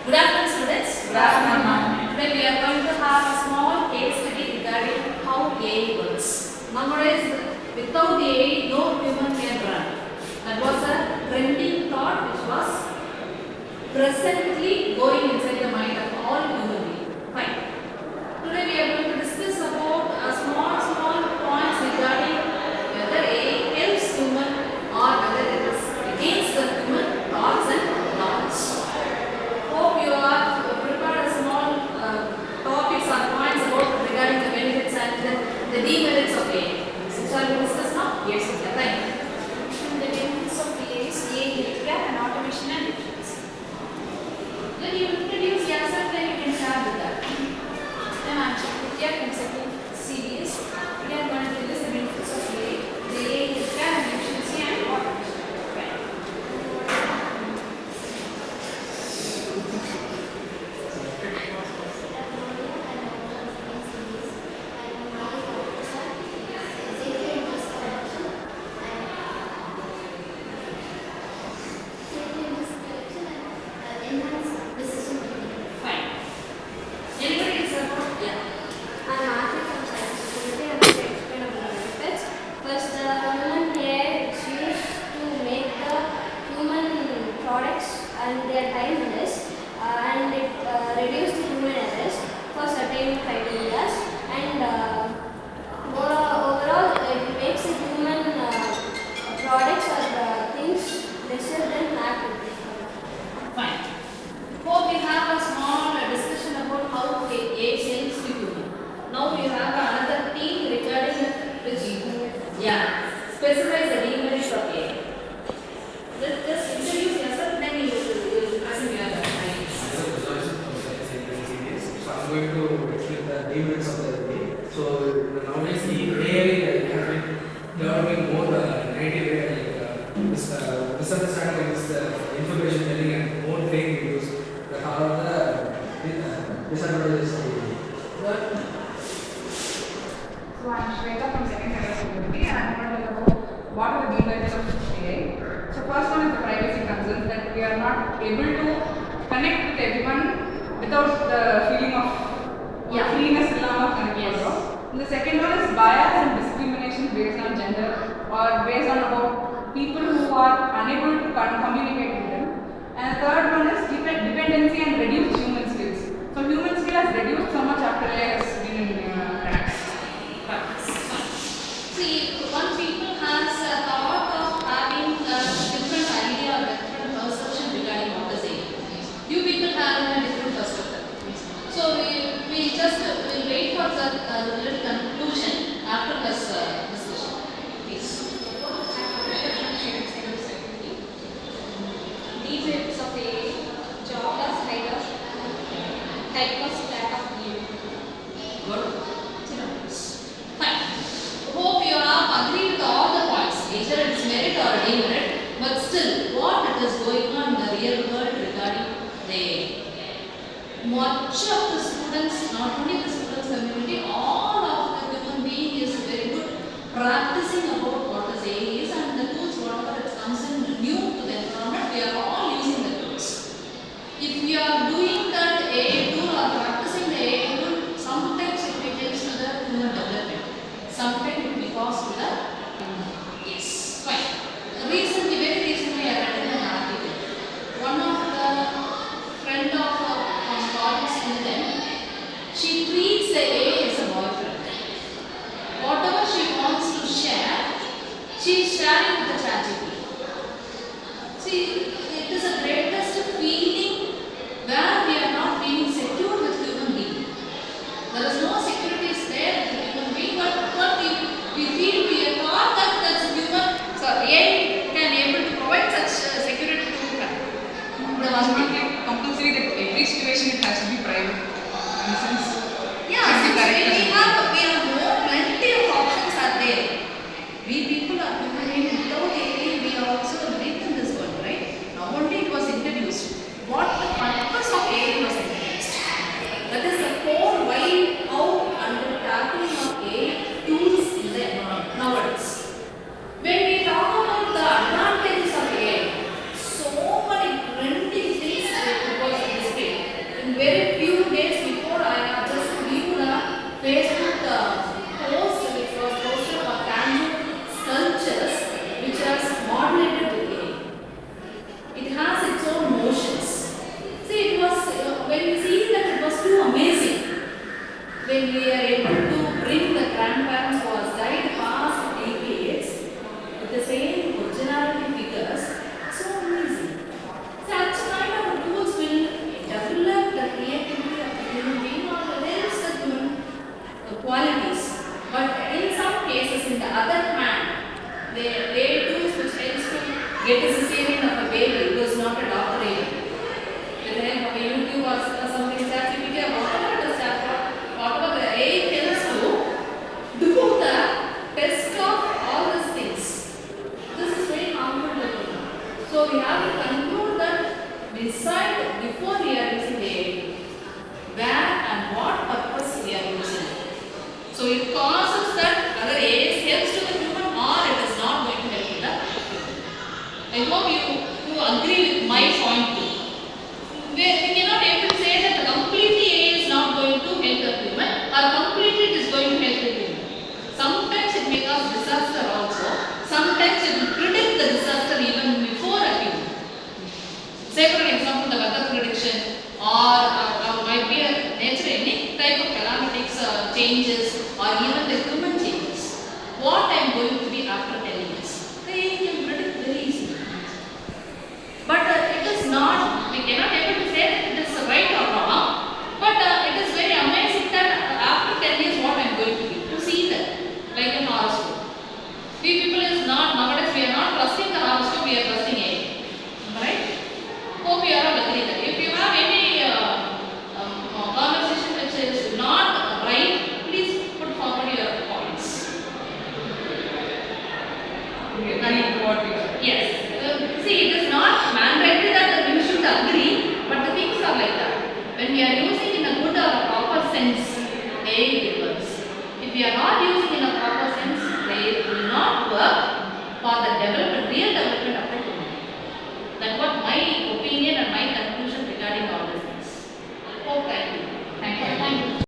Good afternoon, students. Good afternoon, ma'am. Today we are going to have a small case study regarding how AI works. Nowadays, without the AI, no human can run. That was a trending thought which was presently going inside the mind of all human beings. Fine. Today we are going to discuss about a small points regarding whether AI helps human or whether it is against the human thoughts and knowledge. Hope you are prepared a small topics or points about regarding the benefits and the demerits of AI. So shall we discuss now? Yes, okay, thank you. The benefits of AI is healthcare and automation and efficiency. When you introduce yourself, then you can start with that. Then I am Chaitya from second series. We are going to discuss the benefits of AI, the AI healthcare and efficiency and automation. And they are timeless and it reduces the human errors for certain criteria and overall it makes the human products or things lesser than active. Fine. Hope we have a small discussion about how AI helps to human. Now we have another team regarding which specifies the demerits of AI. Let's just introduce yourself, then you will present your ideas. So I'm going to explain the demerits of the AI. So nowadays the AI has been developing more negative way, misunderstanding is the information telling and more fake news that are the disadvantages of AI. So I am Shweta from second cybersecurity and I am going to talk about what are the demerits of AI. So first one is the privacy concerns, that we are not able to connect with everyone without the feeling of freeness illama connect. Yes. And the second one is bias and discrimination based on gender or based on about people who are unable to communicate with them. And the third one is dependency and reduced human skills. So human skill has reduced so much after AI has been in practice. See, one people has a thought of having a different idea or different perception regarding what is AI. You people have a different perspective. So we just will wait for the little conclusion after this discussion. Please. Demerits of AI, jobless, high-cost, lack of need. Good. Fine. Hope you have agreed with all the points, either it is merit or demerit, but still, what it is going on in the real world regarding the AI. Much of the students, not only the students community, all of the human being is very good practicing about what is AI is and the tools, whatever it comes in new to the environment, we are all using the tools. If we are doing that AI tool or practicing the AI tool, sometimes it may help to the human development. Sometimes it may cause to the yes, fine. Very recently I read an article. One of the friend of college student, she treats the AI as a boyfriend. Whatever she wants to share, she is sharing with the ChatGPT. See, it is a greatest feeling where we are not feeling secure with human being. There is no security is there with the human being, but what we feel we are thought that that's human. So AI can able to provide such security to her. But it was not like compulsory that every situation it has to be private. In a sense, Yeah, should be since correct. we have more plenty of options are there. We people are human beings without AI, we are also live in this world, right? Now only it was introduced. What the purpose of AI was introduced? That is the core why, how, and the tackling of AI tools in the environment nowadays. When we talk about the advantages of AI, so many trending things it was displayed. we cannot able to say that completely A is not going to help the human or completely it is going to help the human. Sometimes it may cause disaster also. Sometimes it will predict the disaster even before a human. Say for example the weather prediction or might be a nature any type of calamities changes or even the human changes. What I am going to be after 10 years? They can predict very easily. But it is not, we cannot able to say that it is right or wrong. But it is very amazing that after 10 years what I am going to be. To see that, like an horoscope. We people is not, nowadays we are not trusting the horoscope, we are trusting AI. Right? Hope you are all agree that. If you have any conversation which is not right, please put forward your points. Yes. See, it is not mandatory that you should agree, but the things are like that. When we are using in a good or a proper sense, they works. If we are not using in a proper sense, they will not work for the